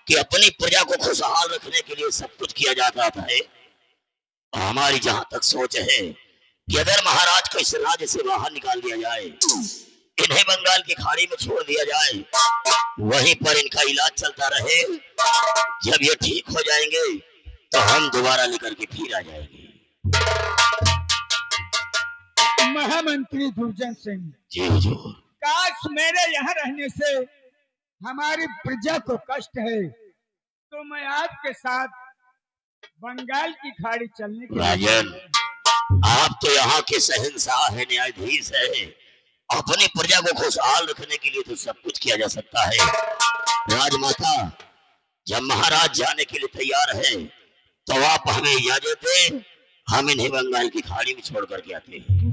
कि अपनी प्रजा को खुशहाल रखने के लिए सब कुछ किया जाता है। हमारी जहां तक सोच है कि अगर महाराज को इस राज्य से बाहर निकाल दिया जाए, इन्हें बंगाल की खाड़ी में छोड़ दिया जाए, वहीं पर इनका इलाज चलता रहे। जब ये ठीक हो जाएंगे तो हम दोबारा लेकर के फिर आ जाएंगे। महामंत्री दुर्जन सिंह जी हुजूर। काश मेरे यहाँ रहने से हमारी प्रजा को कष्ट है तो मैं आपके साथ बंगाल की खाड़ी चलने के राजन, आप तो यहाँ के शहंशाह है, न्यायाधीश है। अपनी प्रजा को खुशहाल रखने के लिए तो सब कुछ किया जा सकता है। राजमाता, जब महाराज जाने के लिए तैयार है तो आप हमें इजाजत दें, हम इन्हें बंगाल की खाड़ी में छोड़ करके आते हैं।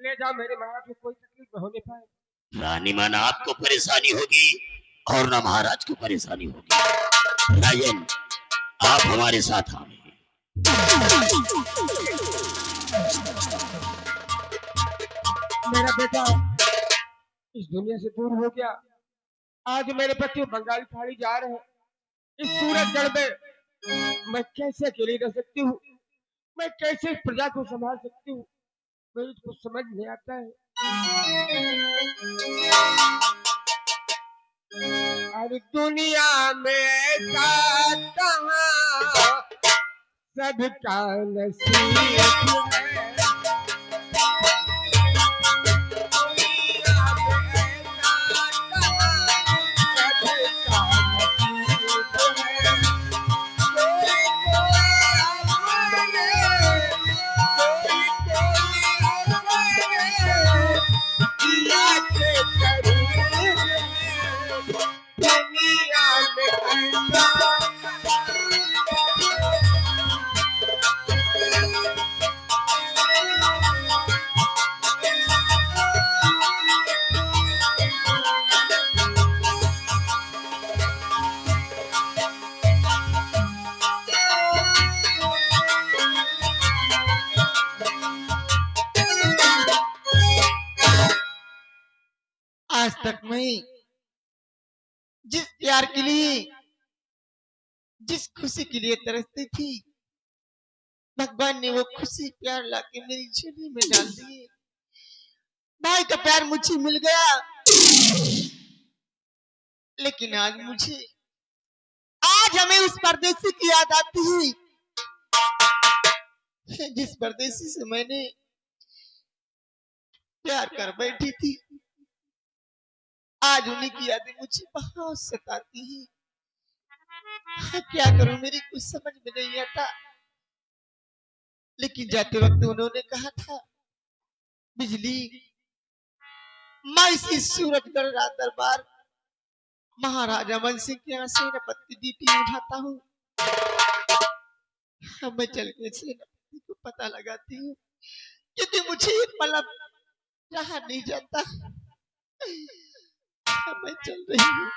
ले जाओ, मेरे महाराज को कोई तकलीफ न होने पाए। रानी माना आपको परेशानी होगी और ना महाराज को परेशानी होगी। राजन, आप हमारे साथ आए। मेरा बेटा इस दुनिया से दूर हो गया। आज मेरे बच्चे बंगाल खाड़ी जा रहे हैं। इस सूरजगढ़ में मैं कैसे अकेली रह सकती हूँ? मैं कैसे इस प्रजा को संभाल सकती हूँ? मुझे कुछ समझ नहीं आता है। और दुनिया में सबका नसीब है। आज तक मैं जिस प्यार के लिए, जिस खुशी के लिए तरसती थी, भगवान ने वो खुशी प्यार लाके मेरी झोली में डाल दिए। भाई का प्यार मुझे मिल गया, लेकिन आज हमें उस परदेसी की याद आती है जिस परदेसी से मैंने प्यार कर बैठी थी। आज उन्हीं की यादें मुझे बहुत सताती हैं। क्या करूं, मेरी कुछ समझ में नहीं आता। लेकिन जाते वक्त उन्होंने कहा था, बिजली, मैं इसी सूरजगढ़ राज दरबार महाराजा मन सिंह के यहाँ सेनापति ड्यूटी उठाता हूँ। मैं चल के सेनापति को पता लगाती हूँ, क्योंकि मुझे ये पलक रहा नहीं जाता। मैं चल रही हूँ।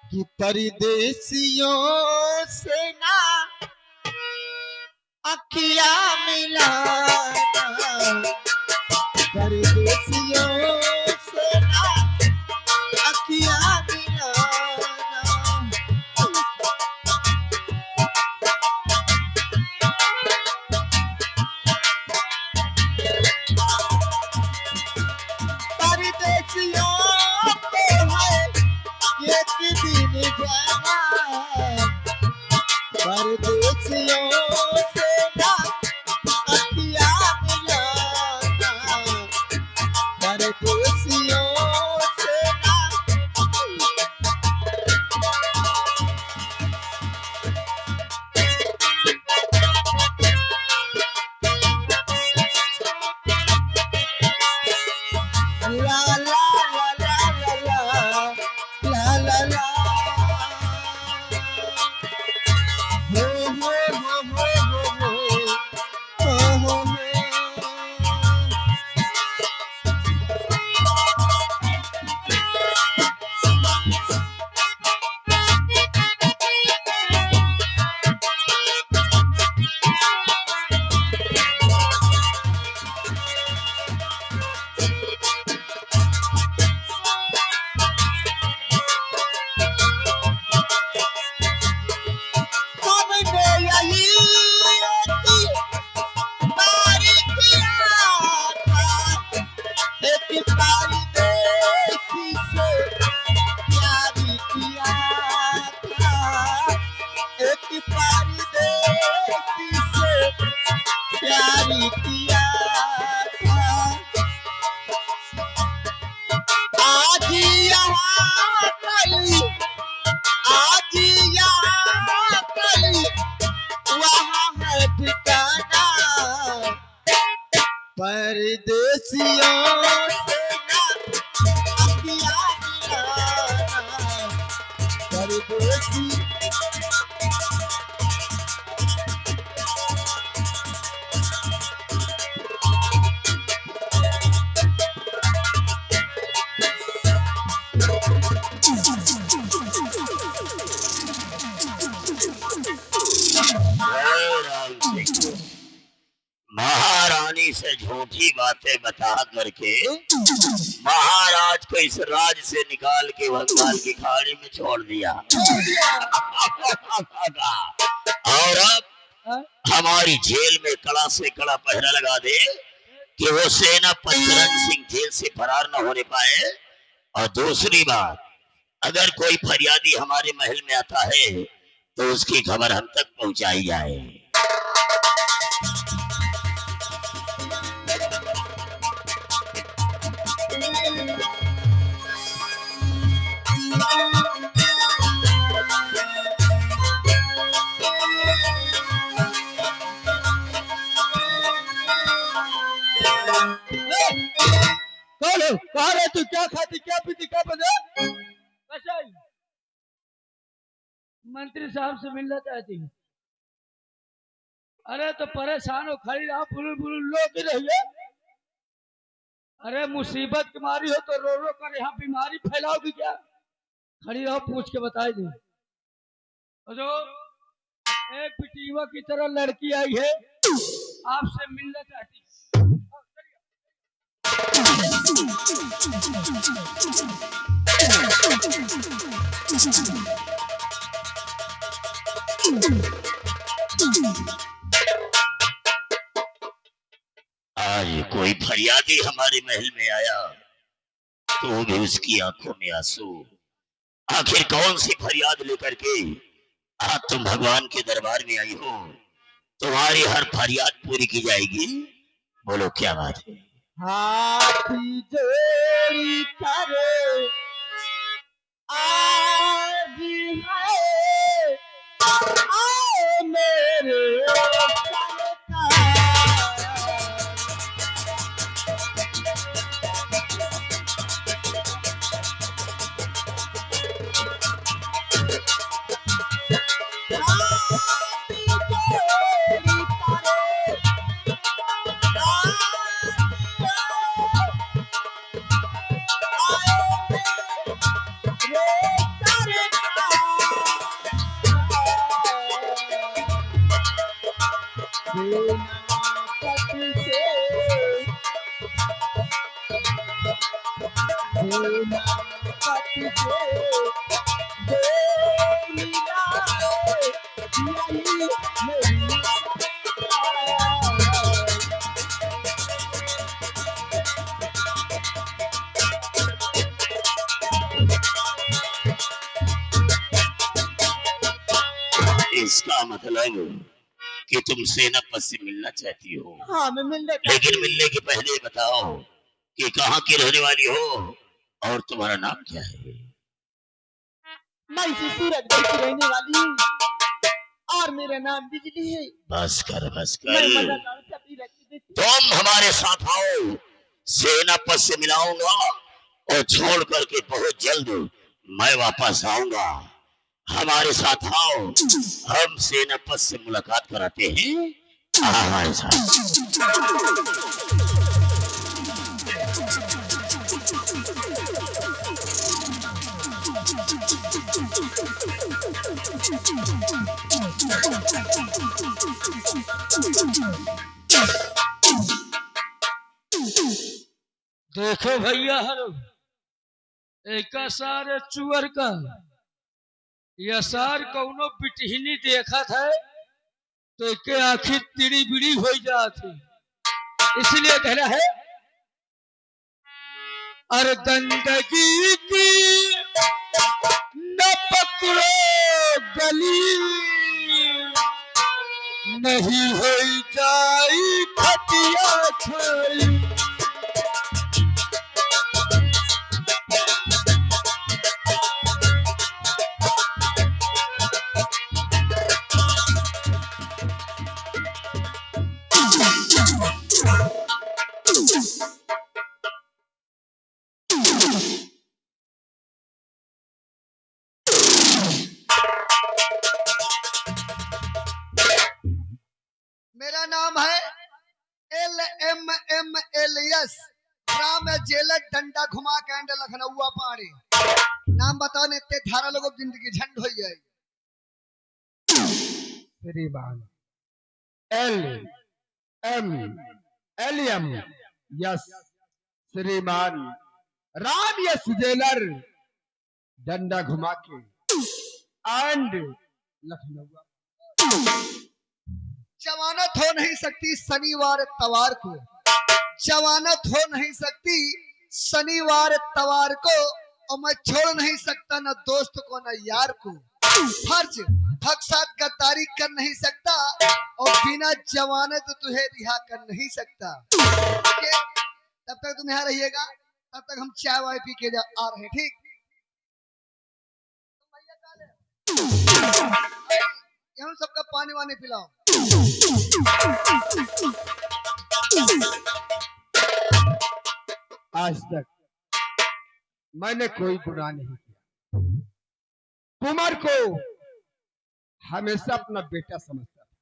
कि परदेसियों से ना अखिया मिलाना, परदेसियों से ना अखिया मिलाना। परदेसियों से ना अखियाँ मिलाना, परदेसी महारानी से झूठी बातें बता करके महाराज को इस राज से निकाल के बंगाल की खाड़ी में छोड़ दिया। और अब हमारी जेल में कड़ा से कड़ा पहरा लगा दे कि वो सेनापति रण सिंह जेल से फरार न होने पाए। और दूसरी बात, अगर कोई फरियादी हमारे महल में आता है तो उसकी खबर हम तक पहुंचाई जाए। कहा रहे तू? क्या खाती, क्या पीती, क्या बजा? मंत्री साहब से मिलना चाहती हूँ। अरे तो परेशान हो, खड़ी रहो, बुलुल बुलुल लो की रहिए। अरे मुसीबत की मारी हो तो रो रो कर यहाँ बीमारी फैलाओगी क्या? खड़ी रहो, पूछ के बताई दी। जो एक पिटीवा की तरह लड़की आई है, आपसे मिलना चाहती है। आज कोई फरियादी हमारे महल में आया तो भी उसकी आंखों में आंसू। आखिर कौन सी फरियाद लेकर के आज तुम भगवान के दरबार में आई हो? तुम्हारी हर फरियाद पूरी की जाएगी। बोलो क्या बात है? हाथी जोड़ी करे आज है आओ मेरे इसका मतलब कि तुम सेनापति से मिलना चाहती हो। हाँ, मैं मिलने लेकिन मिलने के पहले बताओ कि कहाँ की रहने वाली हो और तुम्हारा नाम क्या है? मैं इसी सूरजगढ़ की रहने वाली हूँ और मेरा नाम बिजली है। बस कर बस मैं कर। मजाक सभी रखती थी। तुम हमारे साथ आओ, सेनापति से मिलाऊंगा और छोड़ करके बहुत जल्द मैं वापस आऊंगा। हमारे साथ आओ, हम सेनापति से मुलाकात कराते हैं। हमारे साथ देखो भैया हरो एक सारे चुअर का यसार कौनो पिटहिनी देखा था तो के आखिर तिड़ी बिड़ी हो जाती, इसलिए कहना है अरे गंदगी की न पकड़ो गली, नहीं हो जाई खटिया छाई। मेरा नाम है LMMLS, राम जेलर डंडा घुमा कैंड लखनऊ पाड़े। नाम बताने ते धारा लोगों की जिंदगी झंड हो जाए। श्रीमान LMLM यस श्रीमान राम यस जेलर डंडा घुमा के एंड लखनऊ। जमानत हो नहीं सकती शनिवार तवार को, जमानत हो नहीं सकती शनिवार तवार को, और मैं छोड़ नहीं सकता न दोस्त को न यार को। फर्ज हक साथ गद्दारी कर नहीं सकता, और बिना जमानत तुझे रिहा कर नहीं सकता। तब तक तुम यहाँ रहिएगा, तब तक हम चाय वाय पी के आ रहे हैं। ठीक, हम सबका पानी वानी पिलाओ। आज तक मैंने कोई गुनाह नहीं किया। कुमार को हमेशा अपना बेटा समझता था,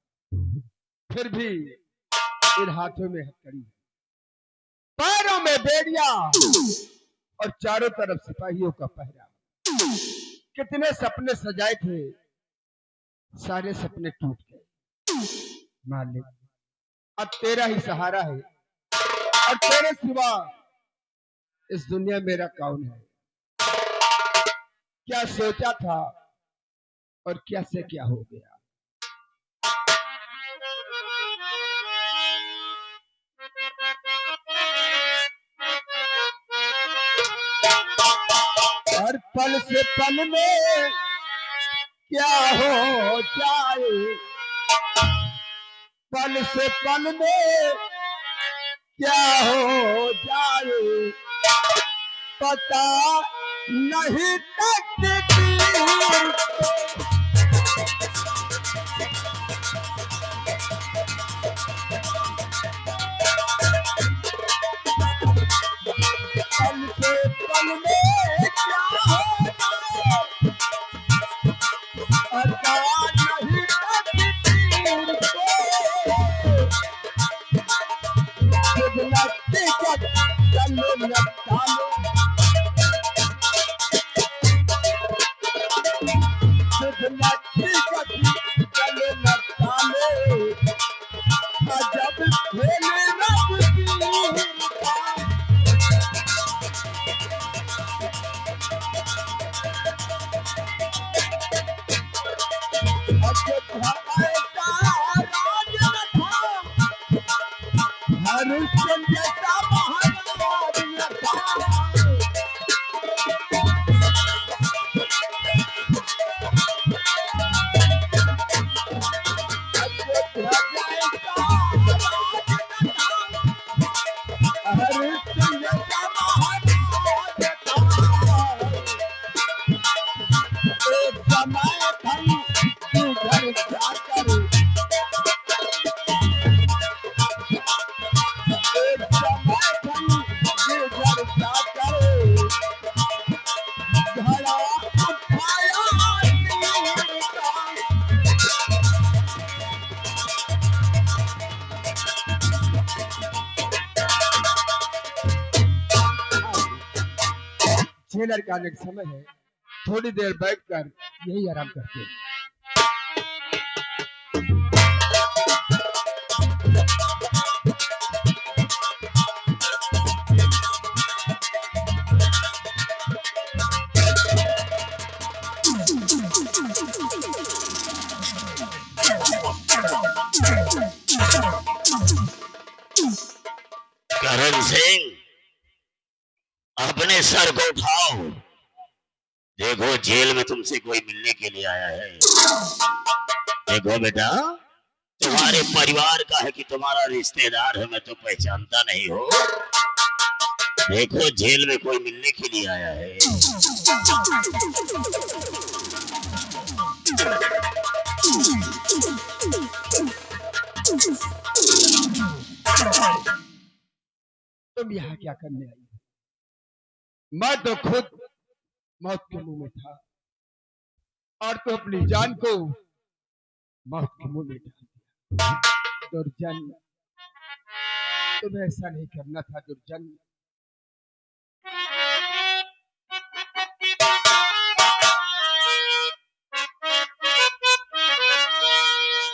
फिर भी इन हाथों में हथकड़ी, पैरों में बेड़िया और चारों तरफ सिपाहियों का पहरा। कितने सपने सजाए थे, सारे सपने टूट गए। मालिक अब तेरा ही सहारा है, और तेरे सिवा इस दुनिया मेरा कौन है। क्या सोचा था और क्या से क्या हो गया। हर पल से पल में क्या हो जाए, पल से पल में क्या हो जाए, पता नहीं तकदीर। पल से पल में क्या हो जाए, पता नहीं तकदीर को। लगते जब चलो लगता लो, लगती जब चलो लगता लो, जब खेले रब की जेलर का आने का समय है, थोड़ी देर बैठकर यही आराम करते हैं। करण सिंह, अपने सर को उठाओ। देखो जेल में तुमसे कोई मिलने के लिए आया है। देखो बेटा, तुम्हारे परिवार का है कि तुम्हारा रिश्तेदार है, मैं तो पहचानता नहीं हो। देखो जेल में कोई मिलने के लिए आया है। तुम यहाँ क्या करने आई हो? मैं तो खुद मौत के मुंह में था और तू अपनी जान को मौत के मुंह में डाल दिया। दुर्जन, तुम्हें ऐसा नहीं करना था दुर्जन।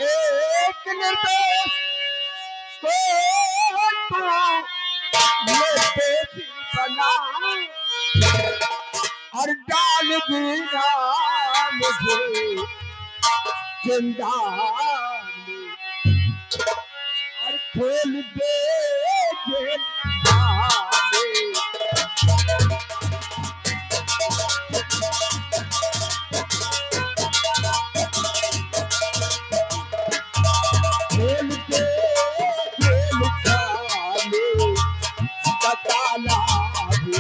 एक निर्दोष को तू निर्दोषी बना और डाल दिया मुझे जिंदा में और खोल दे जेल में। खोल दे जेल में बताना भी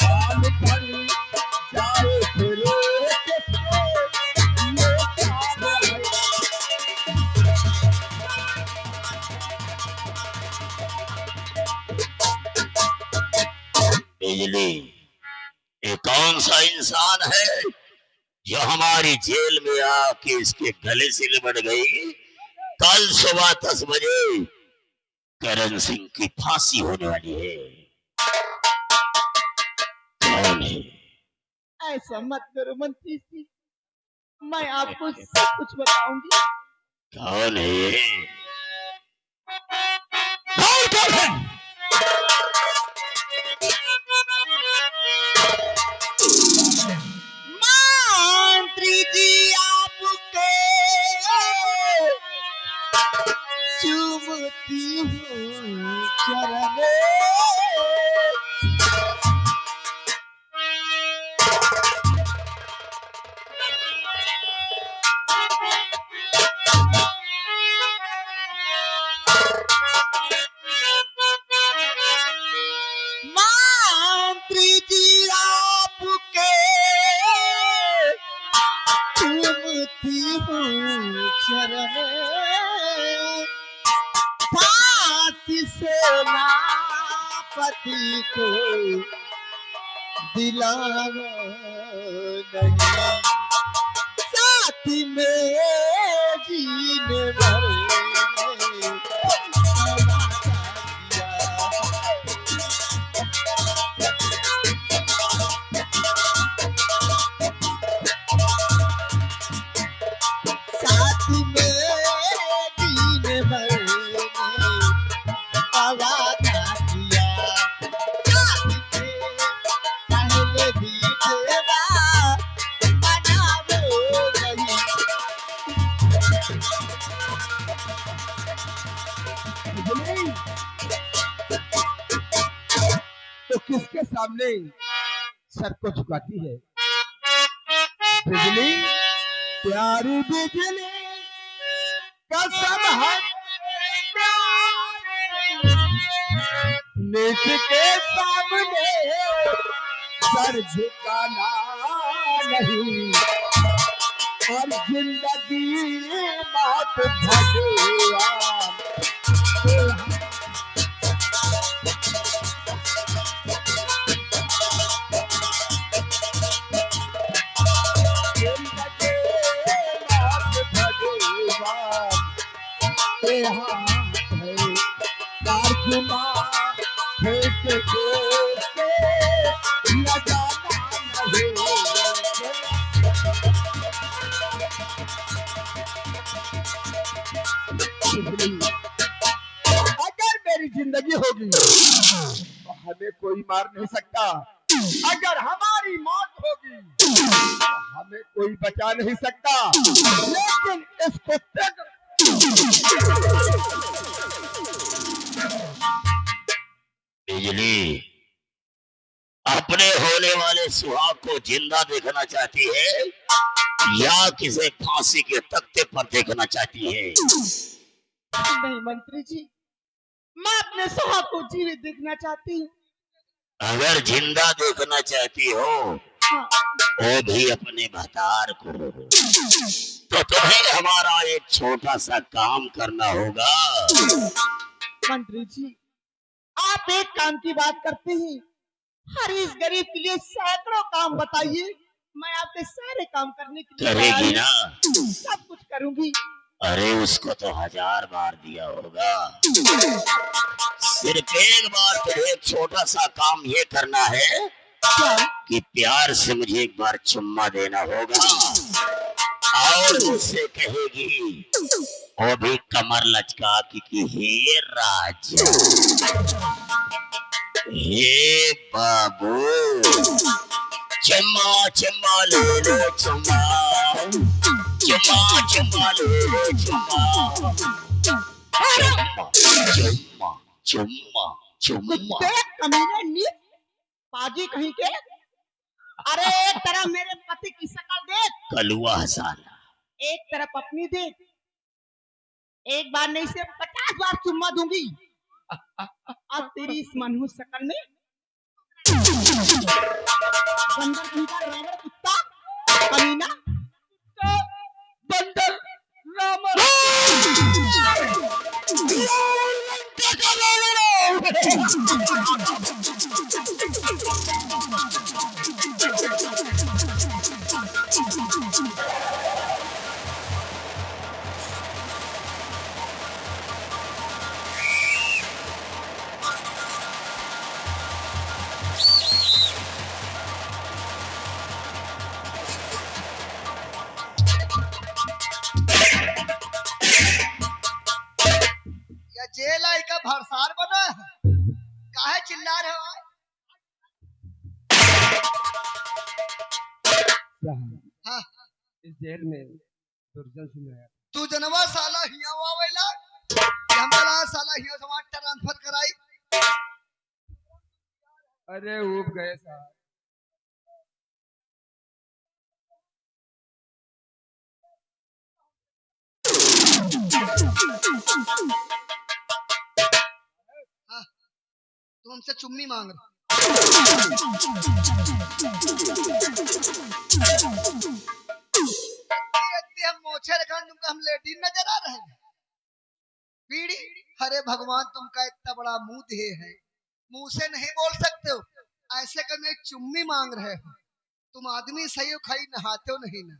मान पर जाए फिर किसको ये प्यार है। बिजली, ये कौन सा इंसान है जो हमारी जेल में आके इसके गले से लिपट गई? कल सुबह 10 बजे करण सिंह की फांसी होने वाली है। कौन है? ऐसा मत करो मंत्री जी, मैं आपको सब कुछ बताऊंगी। कौन है? कौन है? मंत्री जी आपके चूमती हूँ चरण। मंत्री जी आपके चूमती हूँ चरण। फांसी से ना पति को दिलावा नहीं, साथी में जीने भर साथी में जीने भर वादा किया। साथी में पहले भी देवा बनावो नहीं। तो किसके सामने सर को झुकाती है? बिजली, प्यारी बिजली कसम है नीच के सामने सर झुकाना नहीं और जिंदगी मौत भगवान। अगर मेरी जिंदगी होगी तो हमें कोई मार नहीं सकता। अगर हमारी मौत होगी तो हमें कोई बचा नहीं सकता। लेकिन इस कुत्ते को बिजली अपने होने वाले सुहाग को जिंदा देखना चाहती है या किसी फांसी के तख्ते पर देखना चाहती है? नहीं मंत्री जी, मैं अपने सुहाग को जीवित देखना चाहती हूँ। अगर जिंदा देखना चाहती हो वो भी अपने भतार को, तो तुम्हें हमारा एक छोटा सा काम करना होगा। मंत्री जी, आप आप एक काम की बात करते हैं, हर इस गरीब के लिए सैकड़ों काम बताइए, मैं आपके सारे काम करने के लिए तैयार करेगी हूं। ना? सब कुछ करूंगी। अरे उसको तो 1000 बार दिया होगा, सिर्फ एक बार तो एक छोटा सा काम ये करना है क्या? कि प्यार से मुझे एक बार चुम्मा देना होगा और मुझसे कहेगी, वो भी कमर लचका कि हे राजा, हे बाबू, चुम्मा चुम्मा ले ले चुम्मा, चुम्मा चुम्मा ले ले चुम्मा, चुम्मा चुम्मा चुम्मा। कुत्ते कमीने नीच पाजी कहीं के। अरे एक तरफ मेरे पति की शक्ल देख, कलुआ साला, एक तरफ अपनी देख। एक बार नहीं से 50 बार चुम्मा दूंगी। अब तेरी इस मनहूस शक्ल में बंदर कहीं का रावण कुत्ता कमीना। बंदर रावण या जेल आई का भरसार बना है, काहे चिल्ला रहे हो? हाँ, इस जेल में दुर्जन सिंह आया। तू जनवा साला हिया आवेला कि हमरा साला हिया समाज ट्रांसफर कराई। अरे ऊब गए साहब। हाँ, तू हमसे चुम्मी मांग रहा। इतने हम मोछे रखा तुमका हम लेडीज नजर आ रहे हैं। बीड़ी, अरे भगवान तुमका इतना बड़ा मुंह दे है, मुंह से नहीं बोल सकते हो, ऐसे करने चुम्मी मांग रहे हो। तुम आदमी सही हो, खाई नहाते हो नहीं ना।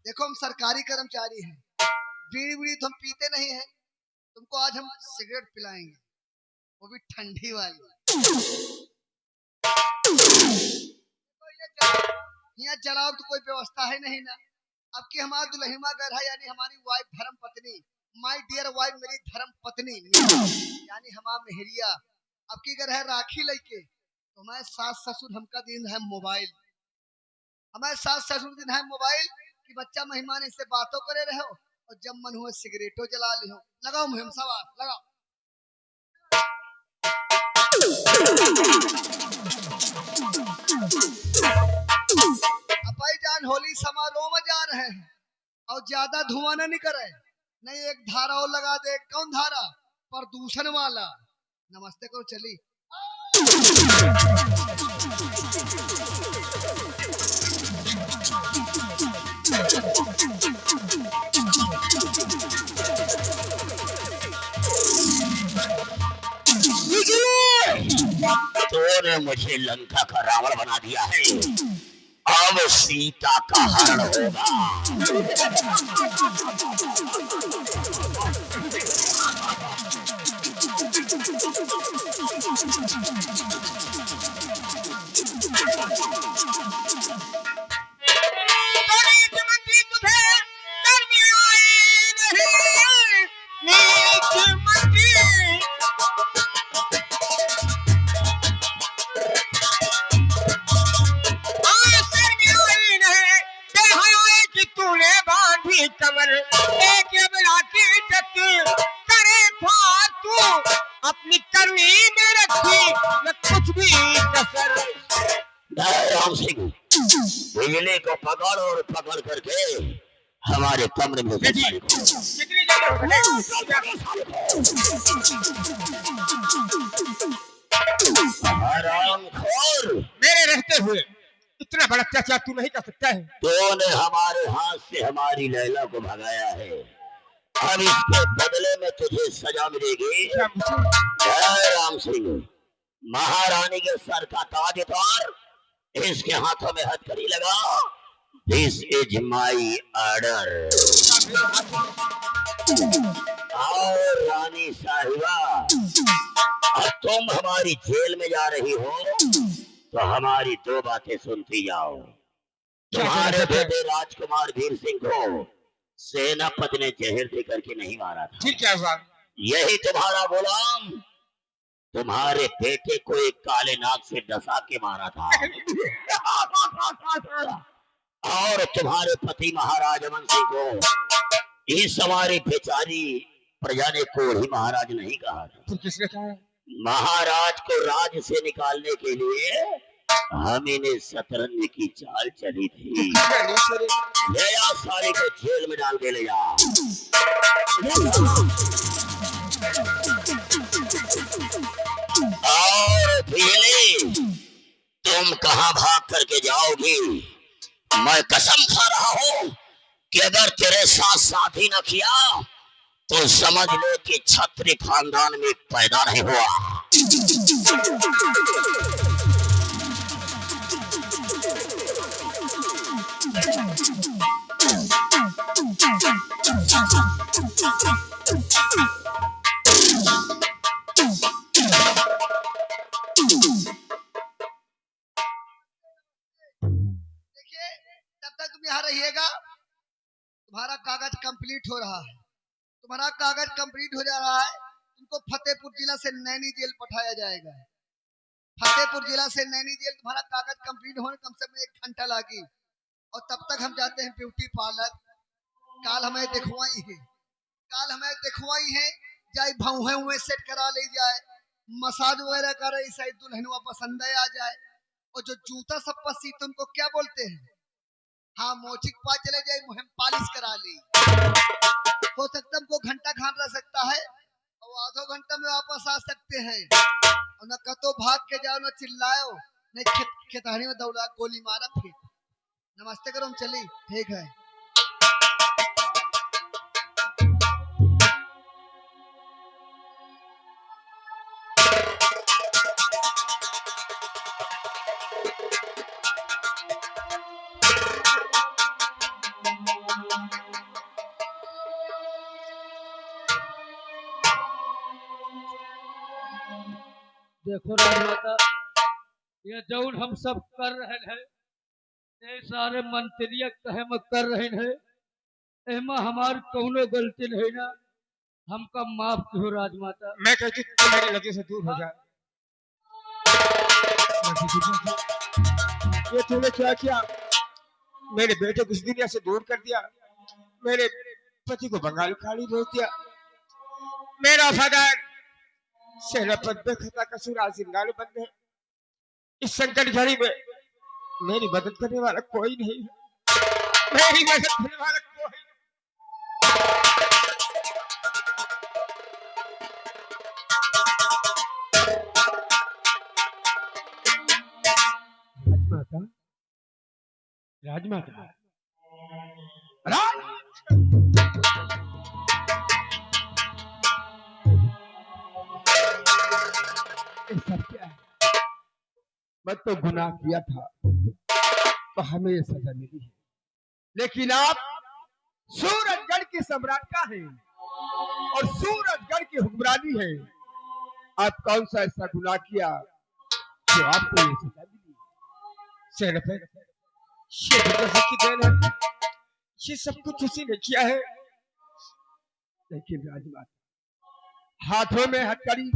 देखो हम सरकारी कर्मचारी हैं, बीड़ी बीड़ी तो हम पीते नहीं है। तुमको आज हम सिगरेट पिलाएंगे, वो भी ठंडी वाली। यहाँ जलाओ तो कोई व्यवस्था है नहीं ना। अब की हमारा दुल्हिमा घर है, यानी हमारी वाइफ धर्म पत्नी, माय डियर वाइफ, मेरी धर्म पत्नी यानी हमारा मेहरिया। अब की घर है राखी लेके, तो हमारे सास ससुर हमका दिन है मोबाइल। हमारे सास ससुर दिन है मोबाइल कि बच्चा मेहमान इससे बातों करे रहो और जब मन हुआ सिगरेटो जला ली हो। लगाओ मुहिम सवाल लगाओ। अपाई जान होली समारोह में जा रहे हैं और ज्यादा धुआं न निकले, नहीं एक धारा और लगा दे। कौन धारा? प्रदूषण वाला। नमस्ते करो चली। तूने मुझे लंका का रावण बना दिया है, अब सीता का हरण होगा। कमर एक करे तू अपनी करुणी में रखी न कुछ भी कसर। राम सिंह, बिजली को पकड़ और पकड़ करके हमारे कमरे में हरामखोर, मेरे रहते हुए इतना बड़ा अत्याचार तू नहीं कर सकता है। तूने हमारे हाथ से हमारी लैला को भगाया है, अब इसके बदले में तुझे सजा मिलेगी। जय राम सिंह, महारानी के सर का ताज उतार, इसके हाथों में हथकड़ी लगा। This is my order. और रानी साहिबा, अब तुम हमारी जेल में जा रही हो तो हमारी दो बातें सुनती जाओ। तुम्हारे बेटे राजकुमार वीर सिंह को सेनापति ने जहर दे करके नहीं मारा था। ठीक है साहब। यही तुम्हारा गुलाम तुम्हारे बेटे को एक काले नाग से डसा के मारा था। और तुम्हारे पति महाराज अमन सिंह को इस हमारी बेचारी प्रजा ने कोढ़ी महाराज नहीं कहा था। तो किसने कहा? महाराज को राज से निकालने के लिए हम इन्हें शतरंज की चाल चली थी। ले जा सारे को जेल में डाल के ले जा। और बिजली, तुम कहां भाग करके जाओगी? मैं कसम खा रहा हूं कि अगर तेरे साथ शादी न किया तो समझ लो कि छत्री खानदान में पैदा नहीं हुआ। देखिए, जब तक तुम यहाँ रहिएगा तुम्हारा कागज कंप्लीट हो रहा है। तुम्हारा कागज कंप्लीट हो जा रहा है। तुमको फतेहपुर जिला से नैनी जेल पठाया जाएगा। फतेहपुर जिला से नैनी जेल तुम्हारा कागज कंप्लीट होने कम से कम 1 घंटा लगी। और तब तक हम जाते हैं ब्यूटी पार्लर। काल हमें दिखवाई है जाए भौहे हुए सेट करा ले जाए, मसाज वगैरह करे, शायद दुल्हनवा पसंद आ जाए। और जो जूता सब पसी तुमको क्या बोलते हैं, हाँ मोचिक पा चले जाए, मुहिम पालिश करा ली। हो सकता हमको घंटा खान रह सकता है और आधो घंटा में वापस आ सकते हैं। और न कतो भाग के जाओ, न चिल्लाओ, न खेतहरी में दौड़ा गोली मारा। फिर नमस्ते करो, हम चली। ठीक है। देखो राजमाता, ये जौन हम सब कर रहे हैं, ये सारे मंत्रिया कहे में कर रहे हैं, एमा हमार कौनो गलती नहीं ना। हमका माफ करो राजमाता। मैं कहती तू मेरी नजर से दूर हो जा। ये तूने क्या किया? मेरे बेटे को इस दुनिया से दूर कर दिया। मेरे पति को बंगाल खाड़ी भेज दिया। मेरा वफादार सेनापति बेखता कसूर जिंदाल बंद है। इस संकट घड़ी में मेरी मदद करने वाला कोई नहीं है। मेरी मदद करने वाला कोई राजमाता, सब क्या है? मैं तो गुनाह किया था तो हमें ये सजा मिली है, लेकिन आप सूरजगढ़ के सम्राट का हैं और सूरजगढ़ की हुक्मरानी है। आप कौन सा ऐसा गुनाह किया जो आपको ये सजा मिली? सेनापति, ये विदेशी की देन है। ये सब कुछ उसी ने किया है। लेकिन राजमाता, हाथों में हथकड़ी,